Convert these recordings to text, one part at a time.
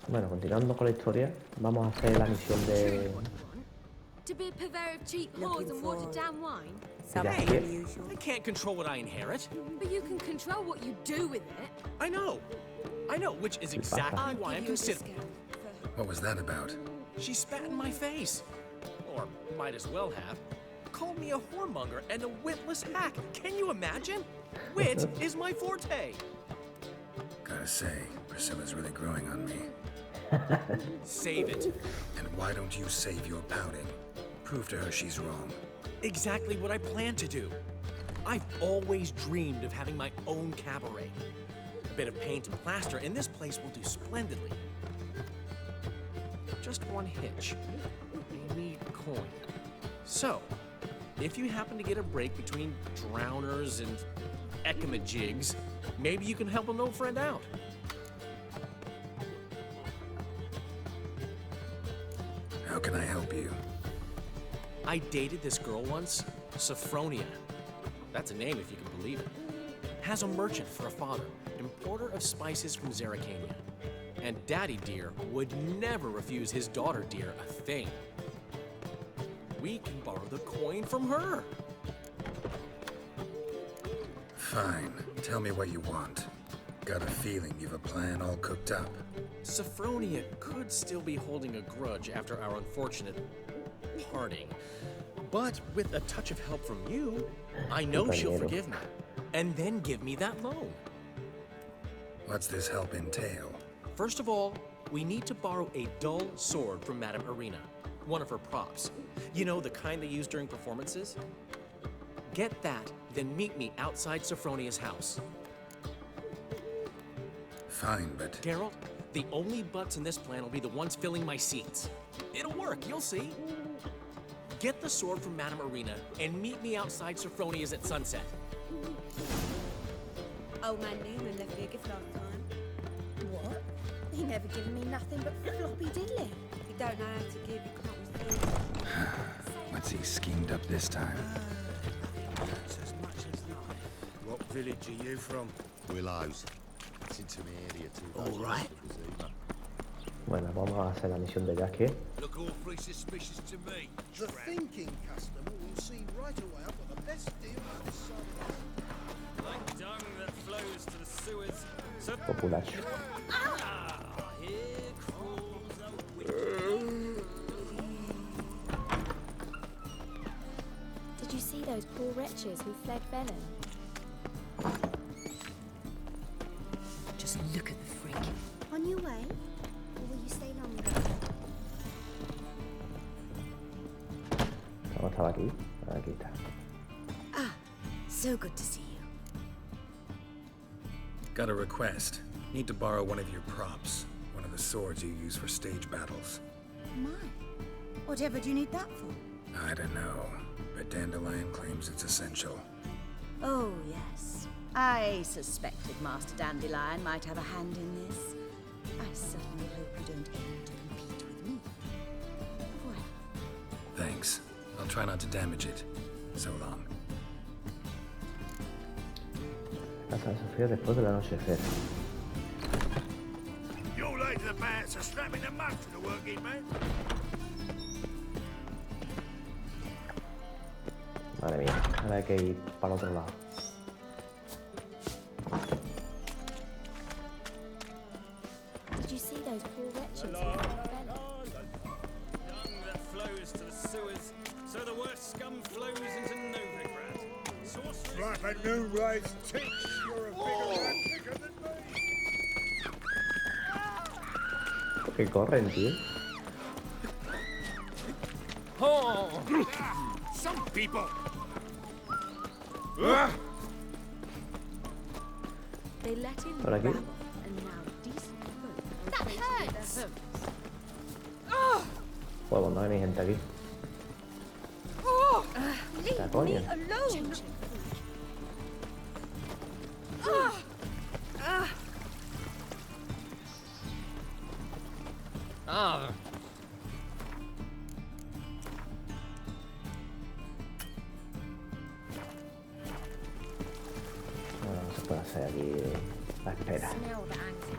Bueno, continuando con la historia, vamos a hacer la misión de To be a purveyor of cheap whores and watered down wine? Jack. Something unusual. I can't control what I inherit. But you can control what you do with it. I know, which is exactly I'll why I'm give you a considering. discount for... What was that about? She spat in my face. Or might as well have. Called me a whoremonger and a witless hack. Can you imagine? Wit is my forte. Gotta say, Priscilla's really growing on me. Save it. And why don't you save your pouting? Prove to her she's wrong. Exactly what I plan to do. I've always dreamed of having my own cabaret. A bit of paint and plaster, and this place will do splendidly. Just one hitch. I need coin. So, if you happen to get a break between drowners and ecamajigs, maybe you can help an old friend out. How can I help you? I dated this girl once, Sophronia. That's a name if you can believe it. Has a merchant for a father, importer of spices from Zerrikania. And Daddy Dear would never refuse his daughter Dear a thing. We can borrow the coin from her. Fine. Tell me what you want. Got a feeling you've a plan all cooked up. Sophronia could still be holding a grudge after our unfortunate parting. But with a touch of help from you, I know she'll forgive me. And then give me that loan. What's this help entail? First of all, we need to borrow a dull sword from Madame Irina, one of her props. You know, the kind they use during performances? Get that, then meet me outside Sophronia's house. Fine, but Geralt, the only butts in this plan will be the ones filling my seats. It'll work, you'll see. Get the sword from Madame Irina and meet me outside Sophronia's at sunset. Old man Newman left me a gift last time. What? He never given me nothing but floppy diddly. If you don't know how to give, you come up with things. what's he schemed up this time? It's as much as life. What village are you from? Willows. It's into my area too. All right. Bueno, vamos a hacer la misión de Jack. Look awfully suspicious to me. The thinking customer will see right away I've got the best deal on this side. Like dung that flows to the sewers. So Populacho. here crawls a witch. Did you see those poor wretches who fled Velen? Just look at the freak. On your way? Or will you stay longer? ¿Cómo estaba aquí? Aquí está. Ah, so good to see you. Got a request. Need to borrow one of your props. One of the swords you use for stage battles. My. Whatever do you need that for? I don't know, but Dandelion claims it's essential. Oh, yes. I suspected Master Dandelion might have a hand in this. I certainly hope you don't aim to compete with me. Well, Thanks. I'll try not to damage it. So long. Casa de Sofía después del anochecer. Your lady the bats are slapping the mud to the working man. Madre mía, ahora hay que ir para el otro lado. Did you see those poor wretches who fled Velen? Dung that flows to the sewers. So the worst scum flows into Novigrad. Sorcerers. Like a new race teach. You're a bigger rat picker than me. Que corren, tío. Some people. they let him Por aquí. rabble, and now decent folk That are faced with hurts. their homes. Huevos, no hay ni gente aquí. Leave La coña. me alone! Ah, Bueno, no se puede hacer aquí la espera. Smell the anger.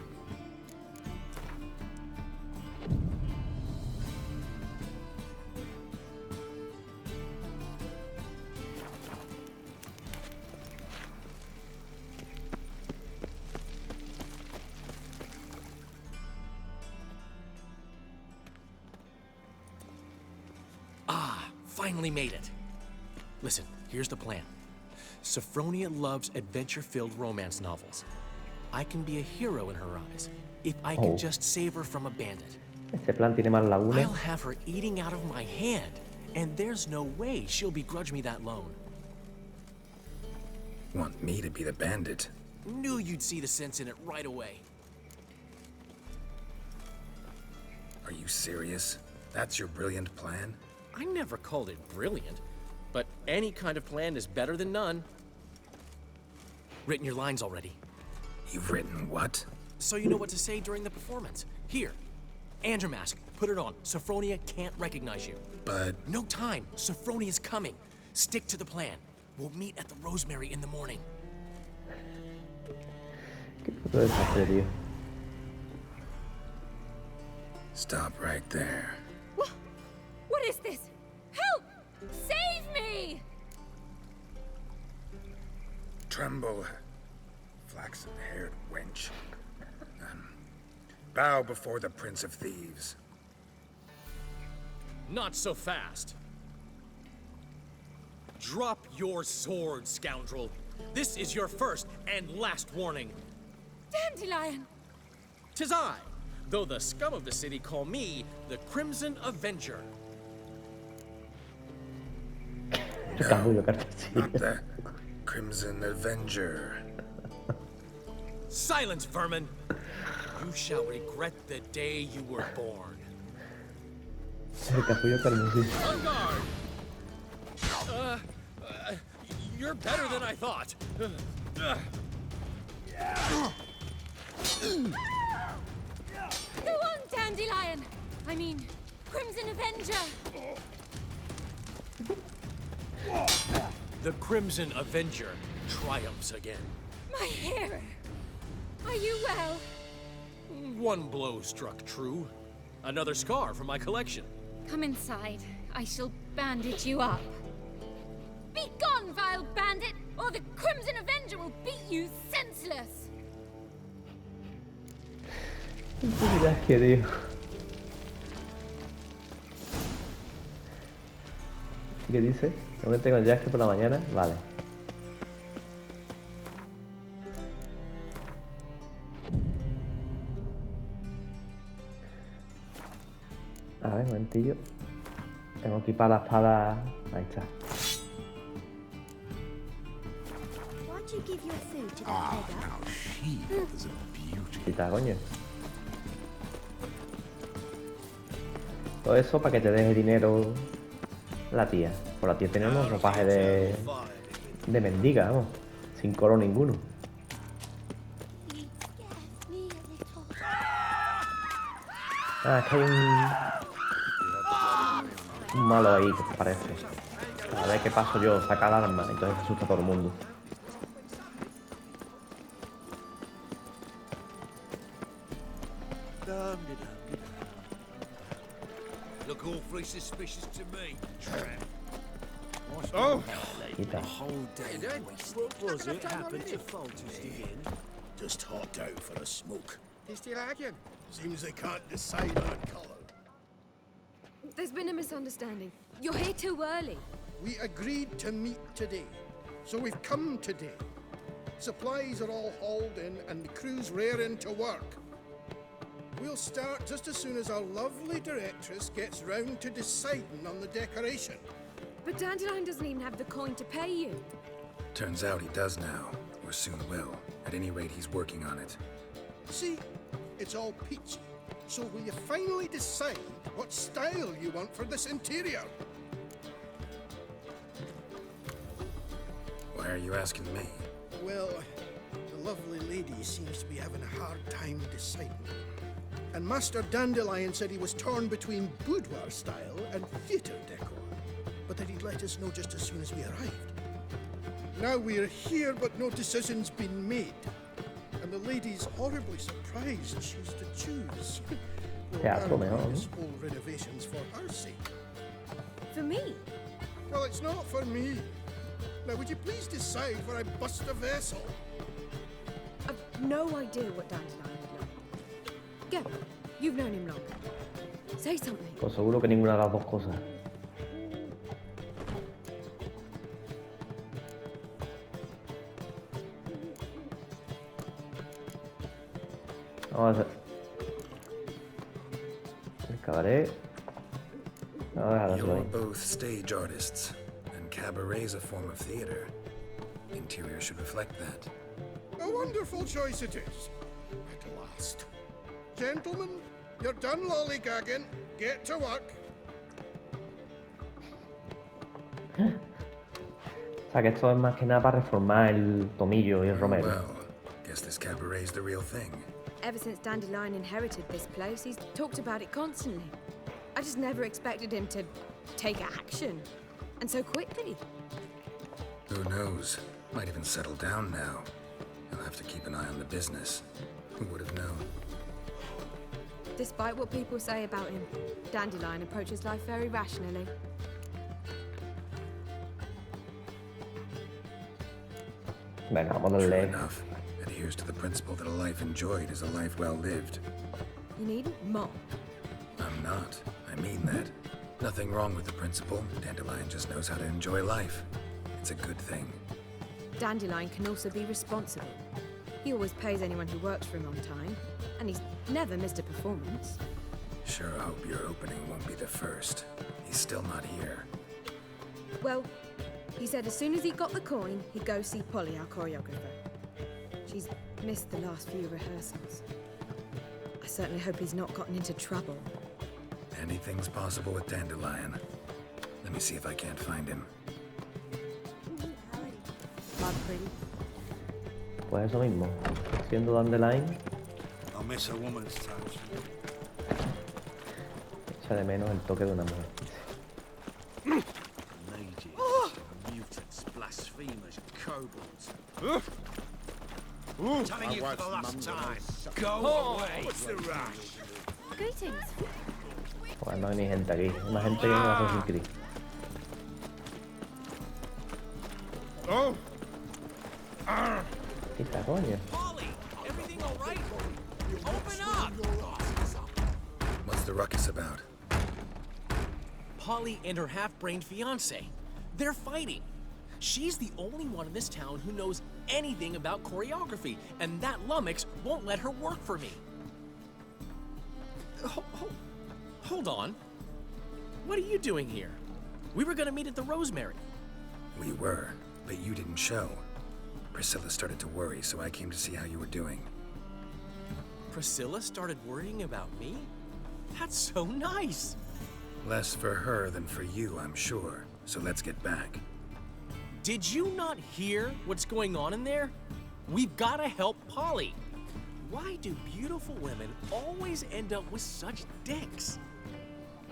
finally made it. Listen, here's the plan. Sophronia loves adventure-filled romance novels. I can be a hero in her eyes if I can Oh. just save her from a bandit. Este plan tiene más lagunas. I'll have her eating out of my hand, and there's no way she'll begrudge me that loan. Want me to be the bandit? Knew you'd see the sense in it right away. Are you serious? That's your brilliant plan? I never called it brilliant, but any kind of plan is better than none. Written your lines already, You've written what? so you know what to say during the performance. Here, and your mask. Put it on. Sophronia can't recognize you. But No time. Sophronia's coming. Stick to the plan. We'll meet at the Rosemary in the morning. Qué puto desastre, tío. stop right there. What is this? Help! Save me! Tremble, flaxen-haired wench. Bow before the Prince of Thieves. Not so fast. Drop your sword, scoundrel. This is your first and last warning. Dandelion! 'Tis I, though the scum of the city call me the Crimson Avenger. Capullo, cartas, Not the Crimson Avenger. Silence, vermin! You shall regret the day you were born. El capullo carmesí. On guard! You're better than I thought. Go on, Dandelion! I mean, Crimson Avenger! The Crimson Avenger triumphs again. My hero! Are you well? One blow struck true. Another scar from my collection. Come inside. I shall bandage you up. Be gone, vile bandit, or the Crimson Avenger will beat you senseless! Ya es que, tío. ¿Qué dice? ¿No tengo el jacket por la mañana? Vale. A ver, un momentillo. Tengo que equipar la espada. Ahí está. Why'd you give your food to that beggar? Now she is a beauty. Quita, coño. Todo eso para que te deje dinero la tía. Por la tía tenemos ropaje de mendiga, vamos. Sin color ninguno. You scared me a little. Ah, es que hay un malo ahí, que parece. Cada vez que paso yo saca el arma, entonces asusta a todo el mundo. Look awfully suspicious to me, tramp. Oh, Quita. what was it happened to Falter's again? Just hopped out for a smoke. He's still again. Seems they can't decide on colour. There's been a misunderstanding. You're here too early. We agreed to meet today, so we've come today. Supplies are all hauled in and the crew's raring to work. We'll start just as soon as our lovely directress gets round to deciding on the decoration. But Dandelion doesn't even have the coin to pay you. Turns out he does now, or soon will. At any rate, he's working on it. See, it's all peachy. So will you finally decide what style you want for this interior? Why are you asking me? Well, the lovely lady seems to be having a hard time deciding. And Master Dandelion said he was torn between boudoir style and theatre decor, but that he'd let us know just as soon as we arrived. Now we're here, but no decision's been made. And the lady's horribly surprised she's to choose. Well, Teatro mejor, apparently ¿no? this whole renovation's for her sake. For me? Well, it's not for me. Now, would you please decide where I bust a vessel? I've no idea what Dandelion would know. Go. You've known him longer. Say something. Pues seguro que ninguna de las dos cosas. Vamos a hacer... El cabaret. Vamos a dejarlo You're ahí. both stage artists, and cabaret's a form of theater. Interior should reflect that. A wonderful choice it is. At last. Gentlemen, you're done lollygagging. Get to work. O sea que esto es más que nada para reformar el tomillo y el romero. Well, guess this cabaret's the real thing. Ever since Dandelion inherited this place, he's talked about it constantly. I just never expected him to take action. And so quickly. Who knows? Might even settle down now. He'll have to keep an eye on the business. Who would have known? Despite what people say about him, Dandelion approaches life very rationally. Venga, vamos a True darle... enough. Adheres to the principle that a life enjoyed is a life well lived. You needn't mock. I'm not. I mean that. Nothing wrong with the principle. Dandelion just knows how to enjoy life. It's a good thing. Dandelion can also be responsible. He always pays anyone who works for him on time, and he's never missed a performance. Sure hope your opening won't be the first. He's still not here. Well, he said as soon as he got the coin, he'd go see Polly, our choreographer. She's missed the last few rehearsals. I certainly hope he's not gotten into trouble. Anything's possible with Dandelion. Let me see if I can't find him. Bud pretty. Pues eso mismo. Siendo Dandelion, I miss a woman's touch. echa de menos el toque de una mujer. Mages, mutants, blasphemers, kobolds. Telling you for the last time. Go away. What's the rush? Greetings. Pues no hay ni gente aquí. Hay más gente que en el Assassin's Creed. Oh, ¿Qué está, coño? Polly, everything all right? Open up! What's the ruckus about? Polly and her half-brained fiance. They're fighting. She's the only one in this town who knows anything about choreography, and that lummox won't let her work for me. Hold on. What are you doing here? We were gonna meet at the Rosemary. We were, but you didn't show. Priscilla started to worry, so I came to see how you were doing. Priscilla started worrying about me? That's so nice. Less for her than for you, I'm sure. So let's get back. Did you not hear what's going on in there? We've gotta help Polly. Why do beautiful women always end up with such dicks?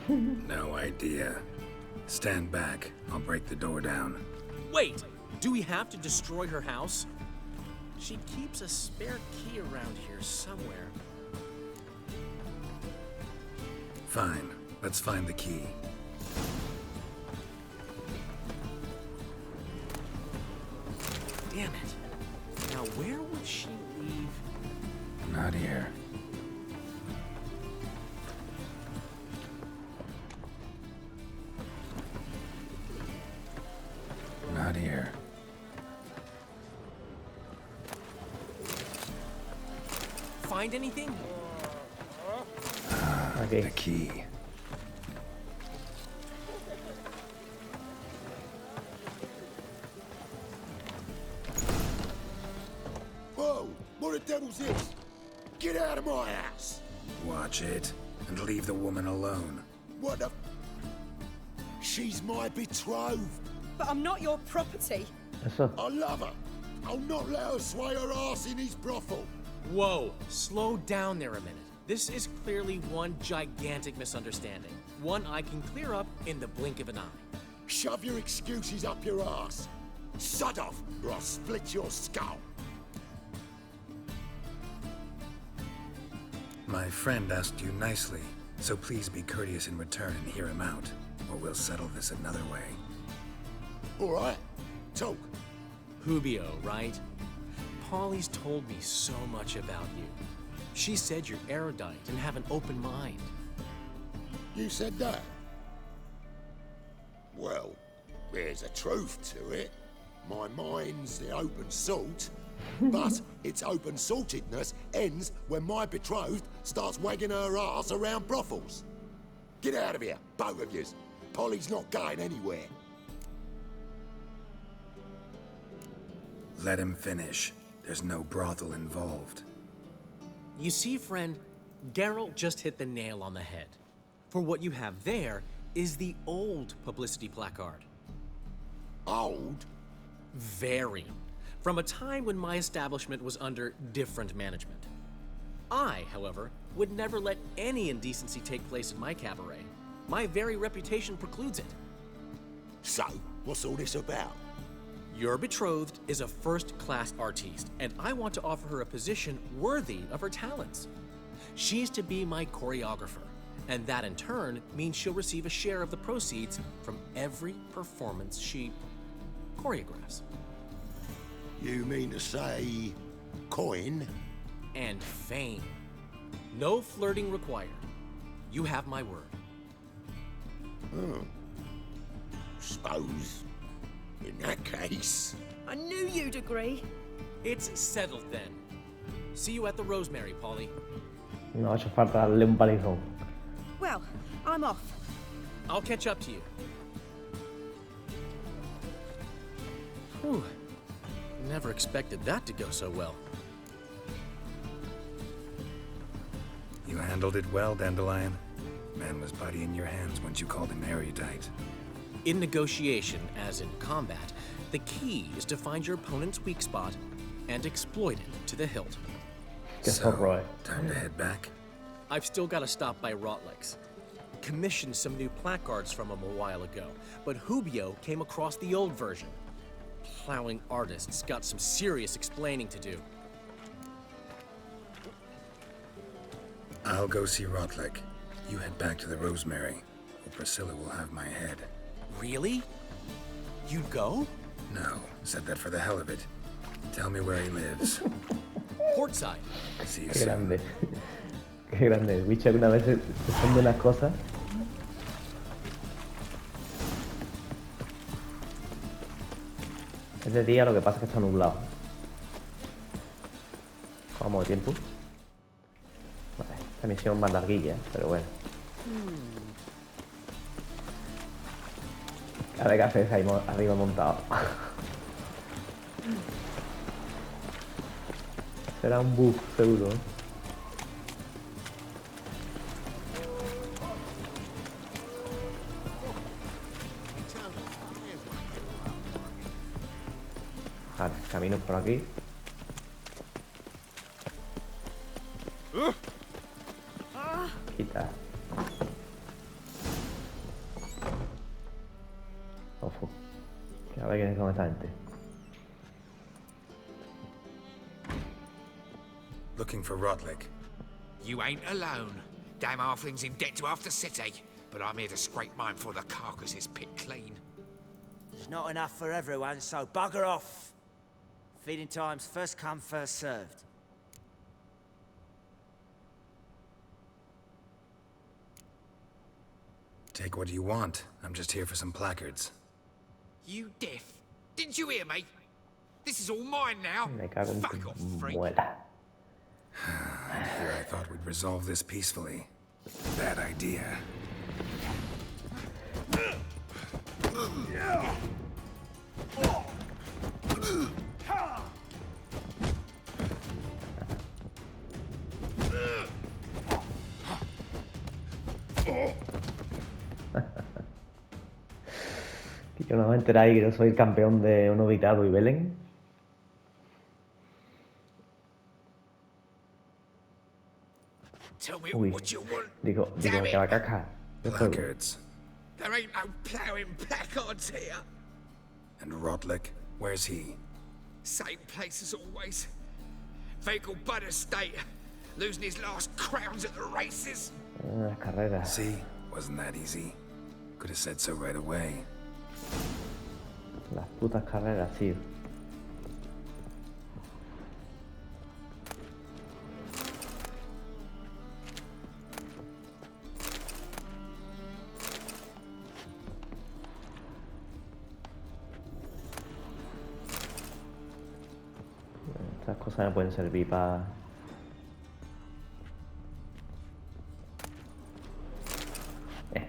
No idea. Stand back. I'll break the door down. Wait, do we have to destroy her house? She keeps a spare key around here somewhere. Fine. Let's find the key. Damn it. Now where would she leave? Not here. Not here. Find anything? Aquí. The key. Whoa! What the devil's this? Get out of my house! Watch it. And leave the woman alone. What the... She's my betrothed. But I'm not your property. Eso. I love her. I'll not let her sway her ass in his brothel. Whoa, slow down there a minute. This is clearly one gigantic misunderstanding. One I can clear up in the blink of an eye. Shove your excuses up your ass. Sod off, or I'll split your skull. My friend asked you nicely, so please be courteous in return and hear him out, or we'll settle this another way. All right, talk. Hubio, right? Polly's told me so much about you. She said you're erudite and have an open mind. You said that? Well, there's a truth to it. My mind's the open salt, But its open-sortedness ends when my betrothed starts wagging her ass around brothels. Get out of here, both of yous. Polly's not going anywhere. Let him finish. There's no brothel involved. You see, friend, Geralt just hit the nail on the head. For what you have there is the old publicity placard. Old? Very. From a time when my establishment was under different management. I, however, would never let any indecency take place in my cabaret. My very reputation precludes it. So, what's all this about? Your betrothed is a first-class artiste, and I want to offer her a position worthy of her talents. She's to be my choreographer, and that in turn means she'll receive a share of the proceeds from every performance she choreographs. You mean to say... coin? And fame. No flirting required. You have my word. Suppose... in that case... I knew you'd agree. It's settled then. See you at the Rosemary, Polly. No ha hecho falta darle un palizón. Well, I'm off. I'll catch up to you. Whew. Never expected that to go so well. You handled it well, Dandelion. Man was putty in your hands once you called him erudite. In negotiation, as in combat, the key is to find your opponent's weak spot and exploit it to the hilt. So, time to head back? I've still got to stop by Rotlick's. Commissioned some new placards from him a while ago, but Hubio came across the old version. Plowing artists got some serious explaining to do. I'll go see Rotlick. You head back to the Rosemary, or Priscilla will have my head. Really? You'd go? No, said that for the hell of it. Tell me where he lives. Portside. See you Qué soon. grande. Qué grande. El bicho alguna vez se esconde unas cosas. Es de día, lo que pasa es que está nublado. Vamos de tiempo. Vale, esta misión más larguilla, pero bueno. A ver qué haces ahí arriba montado. Será un bug, seguro. Vale, camino por aquí. Quita. Ojo. Que a ver quiénes son esta gente. Looking for Rotlick. You ain't alone. Damn halfling's in debt to half the city, but I'm here to scrape mine before the carcass is picked clean. There's not enough for everyone, so bugger off. Feeding time's first come, first served. Take what you want. I'm just here for some placards. You deaf? Didn't you hear me? This is all mine now. Me cago en Fuck tu off, freak. muela. Here I thought we'd resolve this peacefully. Bad idea. Que yo no me enteráis que yo soy el campeón de un Obitado y Belén. Tell me Uy, what you want. digo Damn que la it. caca. ¿Qué juego? Placards. There ain't no ploughing placards here. And Rotlick? Where's he? Same place as always. Vehicle bud estate. Losing his last crowns at the races. Las carreras. See? Wasn't that easy? Could have said so right away. Las putas carreras, tío. cosas me pueden servir para...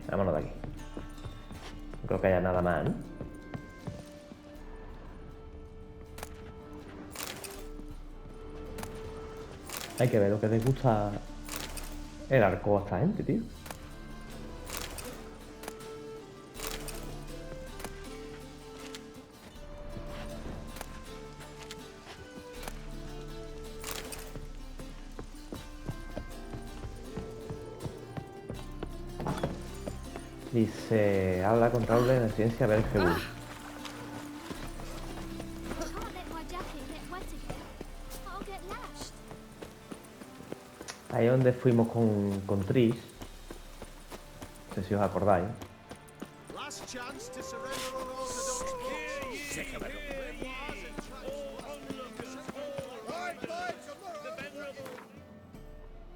vámonos de aquí. No creo que haya nada más, ¿no? Hay que ver lo que les gusta el arco a esta gente, tío. Dice, habla con Raúl de la ciencia Belgebú. I can't let my jacket get wet again. I'll get lashed. Ahí es donde fuimos con Trish. No sé si os acordáis. Last chance to surrender unorthodox books. Take a look.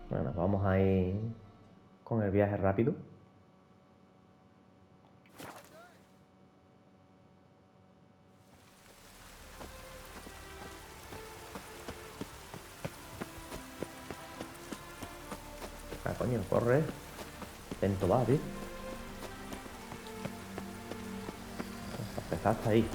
Bueno, vamos a ir con el viaje rápido. Ah, coño, corre. Lento va, tío. Para empezar hasta ahí.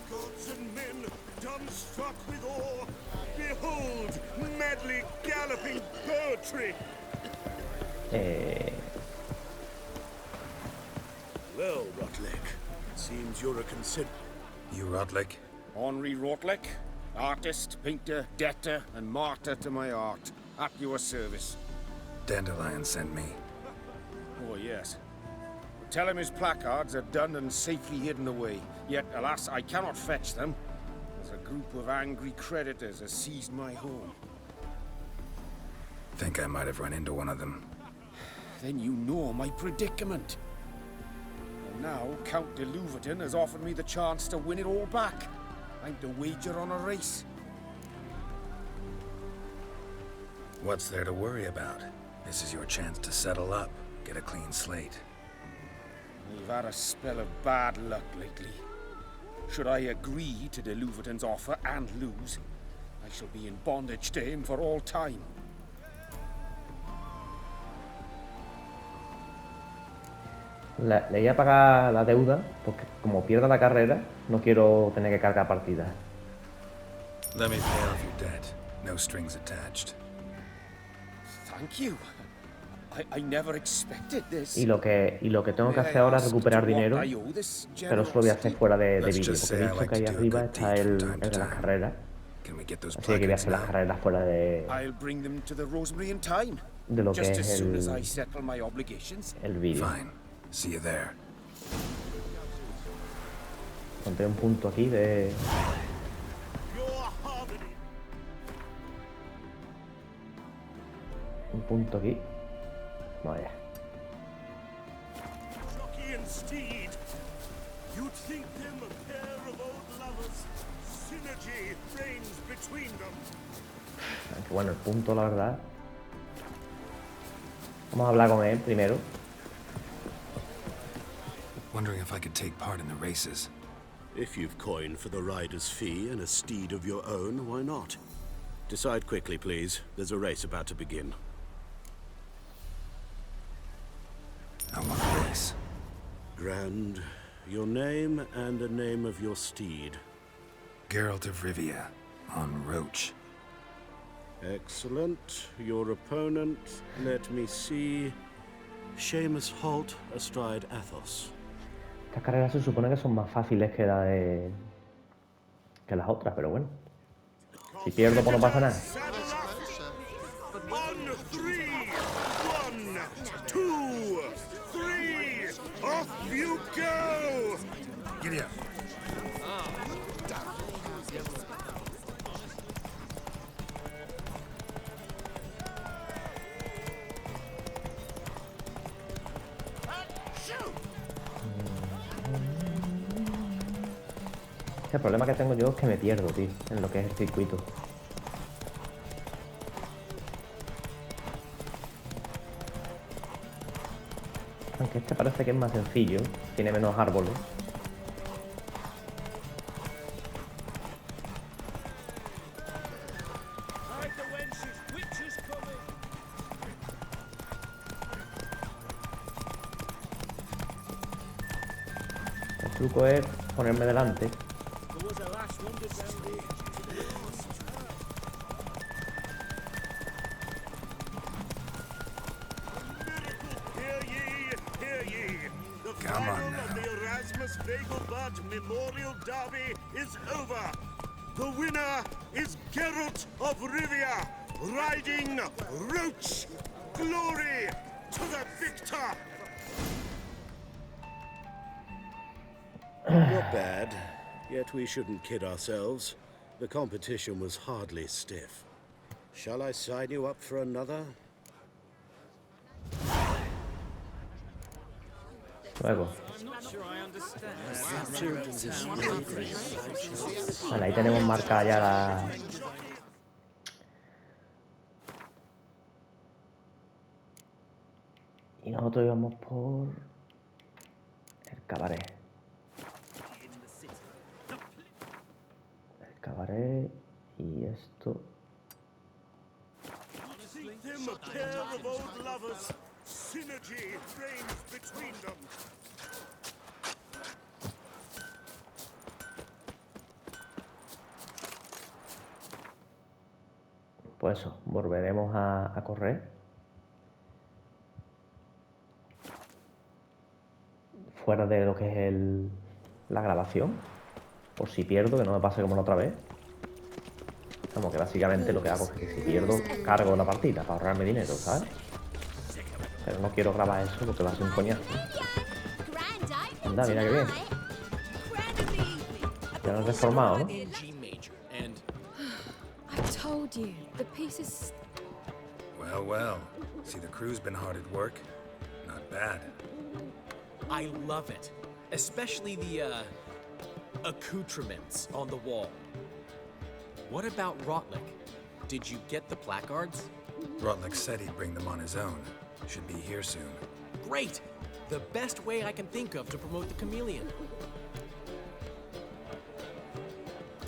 Gods and men, dumbstruck with awe, behold, madly galloping poetry. Well, Rotlick, seems you're a You Rotlick? Henri Rotlick, artist, painter, debtor, and martyr to my art, at your service. Dandelion sent me. Oh, yes. Tell him his placards are done and safely hidden away. Yet, alas, I cannot fetch them, as a group of angry creditors has seized my home. Think I might have run into one of them. Then you know my predicament. And now, Count de Louverton has offered me the chance to win it all back. I'm to wager on a race. What's there to worry about? This is your chance to settle up, get a clean slate. I've had a spell of bad luck lately. Should I agree to de Louverton's offer and lose, I shall be in bondage to him for all time. Le voy a pagar la deuda, porque como pierda la carrera, no quiero tener que cargar partidas. Let me pay off your debt. No strings attached. Thank you. I never expected this. Y lo que tengo que hacer ahora es recuperar dinero, pero eso lo voy a hacer fuera de vídeo, porque he visto que ahí arriba está el de las carreras. Así que voy a hacer las carreras fuera de lo que es el vídeo. See you there. Encontré un punto aquí de... Un punto aquí. Vaya. Jockey and steed. You'd think them a pair of old lovers. Synergy reigns between them. Aunque bueno, el punto, la verdad. Vamos a hablar con él primero. Wondering if I could take part in the races. If you've coin for the rider's fee and a steed of your own, why not? Decide quickly, please. There's a race about to begin. I want a race. Grand. Your name and the name of your steed. Geralt of Rivia, on Roach. Excellent. Your opponent, let me see. Seamus Holt astride Athos. Estas carreras se supone que son más fáciles que las otras, pero bueno. Si pierdo, pues no pasa nada. On 3, 1, 2, 3, off you go! Giddy up. El problema que tengo yo es que me pierdo, tío, en lo que es el circuito. Aunque este parece que es más sencillo, tiene menos árboles. truco es ponerme delante. Come on now. The Erasmus Vegelbud Memorial Derby is over. The winner is Geralt of Rivia, riding Roach. Glory to the victor! Not bad. Yet we shouldn't kid ourselves. The competition was hardly stiff. Shall I sign you up for another? Luego. I'm not sure I understand. Vale, ahí tenemos marcada ya la... Y nosotros íbamos por... el cabaré. El cabaré y esto... Them a pair of old lovers. Synergy reigns between them. Pues eso, volveremos a correr. Fuera de lo que es la grabación. Por si pierdo, que no me pase como la otra vez. Como que básicamente lo que hago es que si pierdo, cargo la partida para ahorrarme dinero, ¿sabes? Pero no quiero grabar eso porque va a ser un coñazo. Anda, mira qué bien. Ya lo has reformado, ¿no? I told you, the piece is... Well, well. See, the crew's been hard at work. Not bad. I love it. Especially the, accoutrements on the wall. What about Rotlick? Did you get the placards? Rotlick said he'd bring them on his own. Should be here soon. Great! The best way I can think of to promote the chameleon.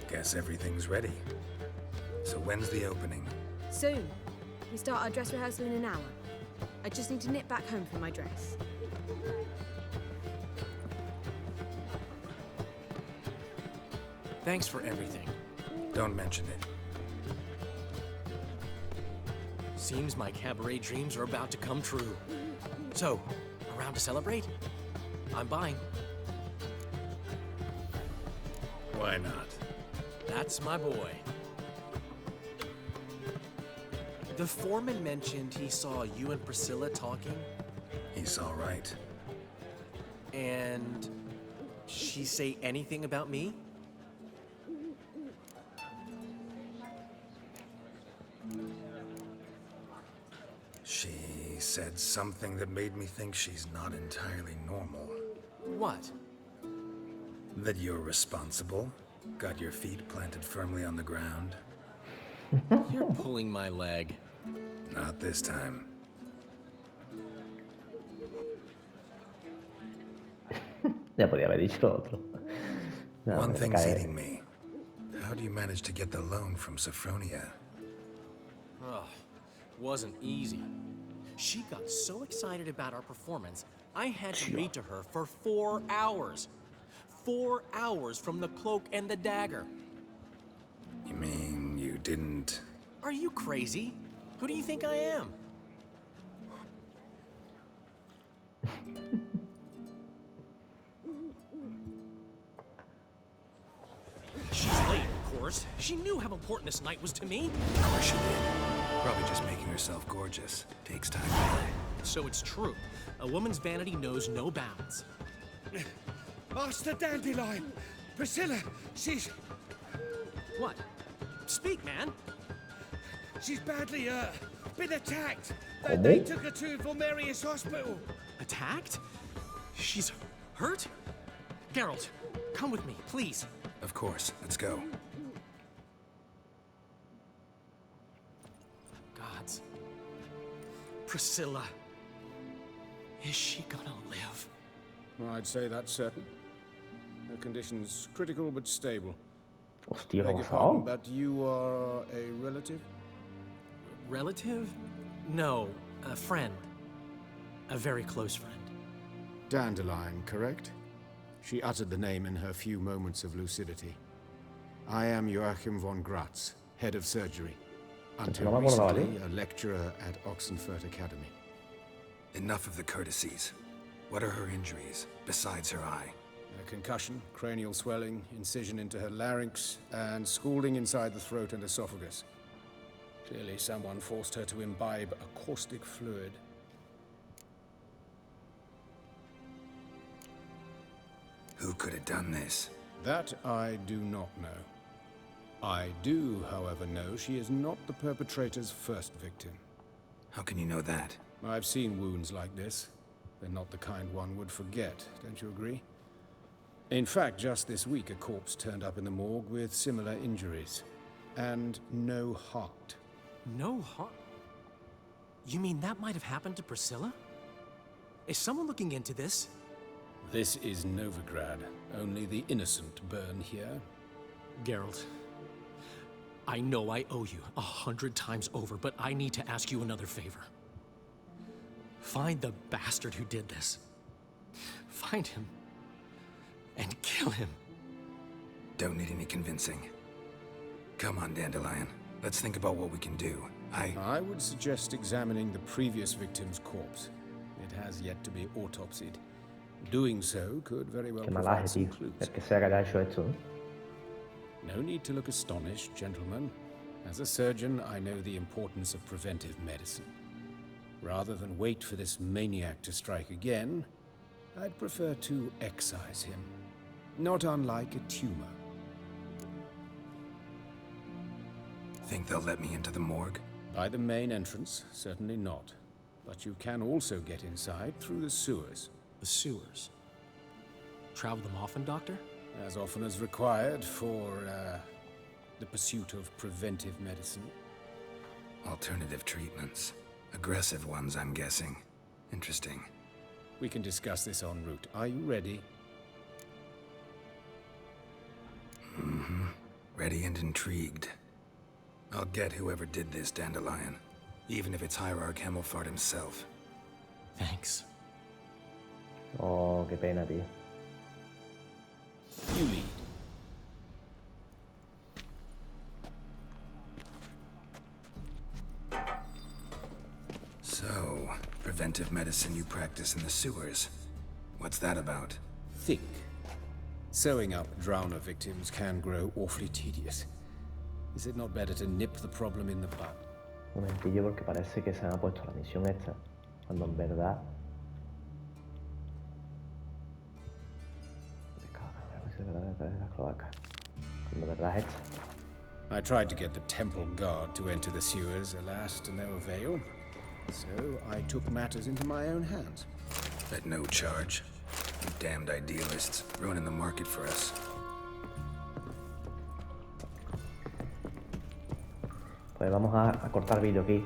Guess everything's ready. So when's the opening? Soon. We start our dress rehearsal in an hour. I just need to nip back home for my dress. Thanks for everything. Don't mention it. Seems my cabaret dreams are about to come true. So, around to celebrate? I'm buying. Why not? That's my boy. The foreman mentioned he saw you and Priscilla talking. He's all right. And she say anything about me? She said something that made me think she's not entirely normal. What? That you're responsible, got your feet planted firmly on the ground. You're pulling my leg. Not this time. Ya podía haber dicho lo otro. No, One me thing's cae. eating me. How do you manage to get the loan from Sophronia? Ugh, wasn't easy. She got so excited about our performance, I had to read to her for 4 hours. 4 hours from the Cloak and the Dagger. You mean you didn't... Are you crazy? Who do you think I am? She's late, of course. She knew how important this night was to me. Of course she did. Probably just making herself gorgeous. Takes time. So it's true. A woman's vanity knows no bounds. Master Dandelion! Priscilla, she's... What? Speak, man. She's badly, been attacked. ¿Cómo? They took her to Vulmerius Hospital. Attacked? She's hurt? Geralt, come with me, please. Of course. Let's go. Gods. Priscilla. Is she gonna live? I'd say that's certain. Her condition's critical but stable. Hostia, Beg ¿cómo your se pardon, va? but you are a relative? Relative? No, a friend. A very close friend. Dandelion, correct? She uttered the name in her few moments of lucidity. I am Joachim von Gratz, head of surgery. Until recently, a lecturer at Oxenfurt Academy. Enough of the courtesies. What are her injuries, besides her eye? A concussion, cranial swelling, incision into her larynx, and scalding inside the throat and esophagus. Clearly someone forced her to imbibe a caustic fluid. Who could have done this? That I do not know. I do, however, know she is not the perpetrator's first victim. How can you know that? I've seen wounds like this. They're not the kind one would forget, don't you agree? In fact, just this week, a corpse turned up in the morgue with similar injuries. And no heart. No heart? You mean that might have happened to Priscilla? Is someone looking into this? This is Novigrad. Only the innocent burn here. Geralt, I know I owe you 100 times over, but I need to ask you another favor. Find the bastard who did this. Find him. And kill him. Don't need any convincing. Come on, Dandelion. Let's think about what we can do. I would suggest examining the previous victim's corpse. It has yet to be autopsied. Doing so could very well provide some clues. No need to look astonished, gentlemen. As a surgeon, I know the importance of preventive medicine. Rather than wait for this maniac to strike again, I'd prefer to excise him. Not unlike a tumor. Think they'll let me into the morgue? By the main entrance, certainly not. But you can also get inside through the sewers. The sewers? Travel them often, Doctor? As often as required for, the pursuit of preventive medicine. Alternative treatments. Aggressive ones, I'm guessing. Interesting. We can discuss this en route. Are you ready? Mm-hmm. Ready and intrigued. I'll get whoever did this, Dandelion. Even if it's Hierarch Hemmelfart himself. Thanks. Oh, qué pena, tío. You lead. So, preventive medicine you practice in the sewers. What's that about? Think. Sewing up drowner victims can grow awfully tedious. Is it not better to nip the problem in the bud? Un momentillo porque parece que se han puesto la misión esta, cuando en verdad... Cuando en verdad es esta. I tried to get the temple guard to enter the sewers, alas, to no avail. So I took matters into my own hands. At no charge. You damned idealists, ruining the market for us. Pues vamos a cortar vídeo aquí.